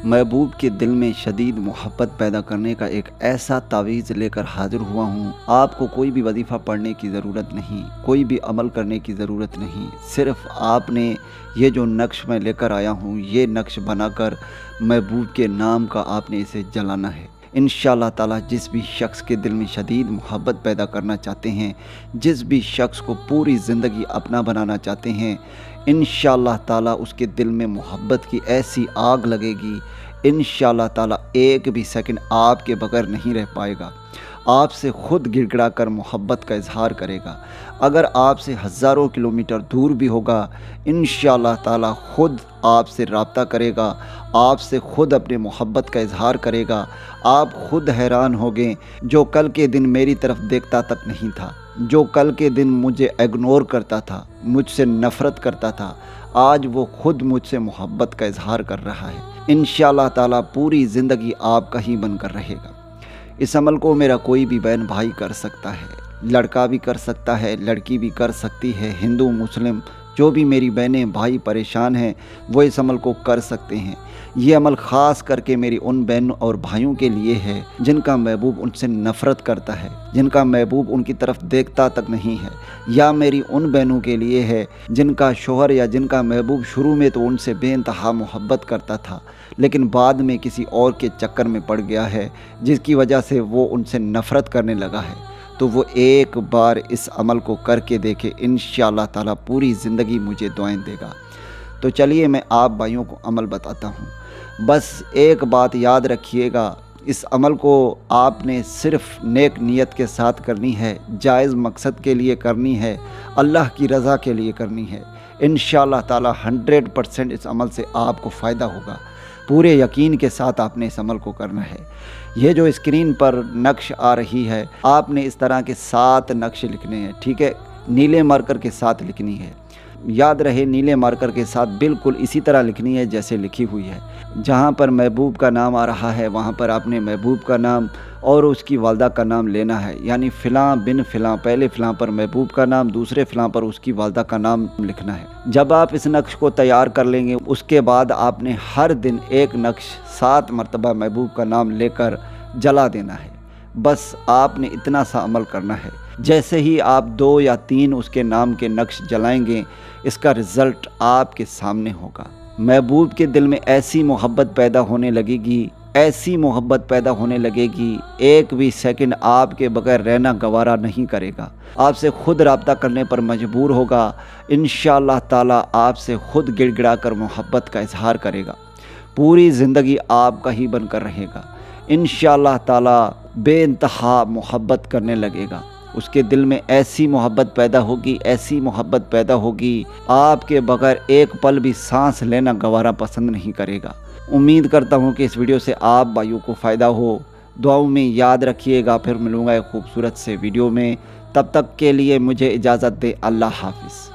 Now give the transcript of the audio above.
محبوب کے دل میں شدید محبت پیدا کرنے کا ایک ایسا تعویذ لے کر حاضر ہوا ہوں۔ آپ کو کوئی بھی وظیفہ پڑھنے کی ضرورت نہیں، کوئی بھی عمل کرنے کی ضرورت نہیں، صرف آپ نے یہ جو نقش میں لے کر آیا ہوں، یہ نقش بنا کر محبوب کے نام کا آپ نے اسے جلانا ہے۔ انشاءاللہ تعالیٰ جس بھی شخص کے دل میں شدید محبت پیدا کرنا چاہتے ہیں، جس بھی شخص کو پوری زندگی اپنا بنانا چاہتے ہیں، انشاءاللہ تعالیٰ اس کے دل میں محبت کی ایسی آگ لگے گی، انشاءاللہ تعالیٰ ایک بھی سیکنڈ آپ کے بغیر نہیں رہ پائے گا، آپ سے خود گڑ گڑا کر محبت کا اظہار کرے گا۔ اگر آپ سے ہزاروں کلومیٹر دور بھی ہوگا، انشاءاللہ تعالیٰ خود آپ سے رابطہ کرے گا، آپ سے خود اپنے محبت کا اظہار کرے گا۔ آپ خود حیران ہوگے، جو کل کے دن میری طرف دیکھتا تک نہیں تھا، جو کل کے دن مجھے اگنور کرتا تھا، مجھ سے نفرت کرتا تھا، آج وہ خود مجھ سے محبت کا اظہار کر رہا ہے۔ انشاءاللہ تعالیٰ پوری زندگی آپ کا ہی بن کر رہے گا۔ اس عمل کو میرا کوئی بھی بہن بھائی کر سکتا ہے، لڑکا بھی کر سکتا ہے، لڑکی بھی کر سکتی ہے، ہندو مسلم جو بھی میری بہنیں بھائی پریشان ہیں وہ اس عمل کو کر سکتے ہیں۔ یہ عمل خاص کر کے میری ان بہنوں اور بھائیوں کے لیے ہے جن کا محبوب ان سے نفرت کرتا ہے، جن کا محبوب ان کی طرف دیکھتا تک نہیں ہے، یا میری ان بہنوں کے لیے ہے جن کا شوہر یا جن کا محبوب شروع میں تو ان سے بے انتہا محبت کرتا تھا، لیکن بعد میں کسی اور کے چکر میں پڑ گیا ہے جس کی وجہ سے وہ ان سے نفرت کرنے لگا ہے۔ تو وہ ایک بار اس عمل کو کر کے دیکھے، انشاءاللہ تعالیٰ پوری زندگی مجھے دعائیں دے گا۔ تو چلیے میں آپ بھائیوں کو عمل بتاتا ہوں۔ بس ایک بات یاد رکھیے گا، اس عمل کو آپ نے صرف نیک نیت کے ساتھ کرنی ہے، جائز مقصد کے لیے کرنی ہے، اللہ کی رضا کے لیے کرنی ہے۔ انشاءاللہ تعالیٰ 100% اس عمل سے آپ کو فائدہ ہوگا۔ پورے یقین کے ساتھ آپ نے اس عمل کو کرنا ہے۔ یہ جو اسکرین پر نقش آ رہی ہے، آپ نے اس طرح کے 7 نقش لکھنے ہیں، ٹھیک ہے؟ نیلے مارکر کے ساتھ لکھنی ہے۔ یاد رہے نیلے مارکر کے ساتھ بالکل اسی طرح لکھنی ہے جیسے لکھی ہوئی ہے۔ جہاں پر محبوب کا نام آ رہا ہے وہاں پر آپ نے محبوب کا نام اور اس کی والدہ کا نام لینا ہے، یعنی فلاں بن فلاں، پہلے فلاں پر محبوب کا نام، دوسرے فلاں پر اس کی والدہ کا نام لکھنا ہے۔ جب آپ اس نقش کو تیار کر لیں گے، اس کے بعد آپ نے ہر دن ایک نقش 7 مرتبہ محبوب کا نام لے کر جلا دینا ہے۔ بس آپ نے اتنا سا عمل کرنا ہے۔ جیسے ہی آپ 2 یا 3 اس کے نام کے نقش جلائیں گے، اس کا رزلٹ آپ کے سامنے ہوگا۔ محبوب کے دل میں ایسی محبت پیدا ہونے لگے گی، ایسی محبت پیدا ہونے لگے گی، ایک بھی سیکنڈ آپ کے بغیر رہنا گوارا نہیں کرے گا، آپ سے خود رابطہ کرنے پر مجبور ہوگا۔ انشاءاللہ تعالیٰ آپ سے خود گڑ گڑا کر محبت کا اظہار کرے گا، پوری زندگی آپ کا ہی بن کر رہے گا۔ انشاءاللہ تعالیٰ بے انتہا محبت کرنے لگے گا، اس کے دل میں ایسی محبت پیدا ہوگی، ایسی محبت پیدا ہوگی، آپ کے بغیر ایک پل بھی سانس لینا گوارا پسند نہیں کرے گا۔ امید کرتا ہوں کہ اس ویڈیو سے آپ بھائیوں کو فائدہ ہو۔ دعاؤں میں یاد رکھیے گا، پھر ملوں گا ایک خوبصورت سے ویڈیو میں۔ تب تک کے لیے مجھے اجازت دے، اللہ حافظ۔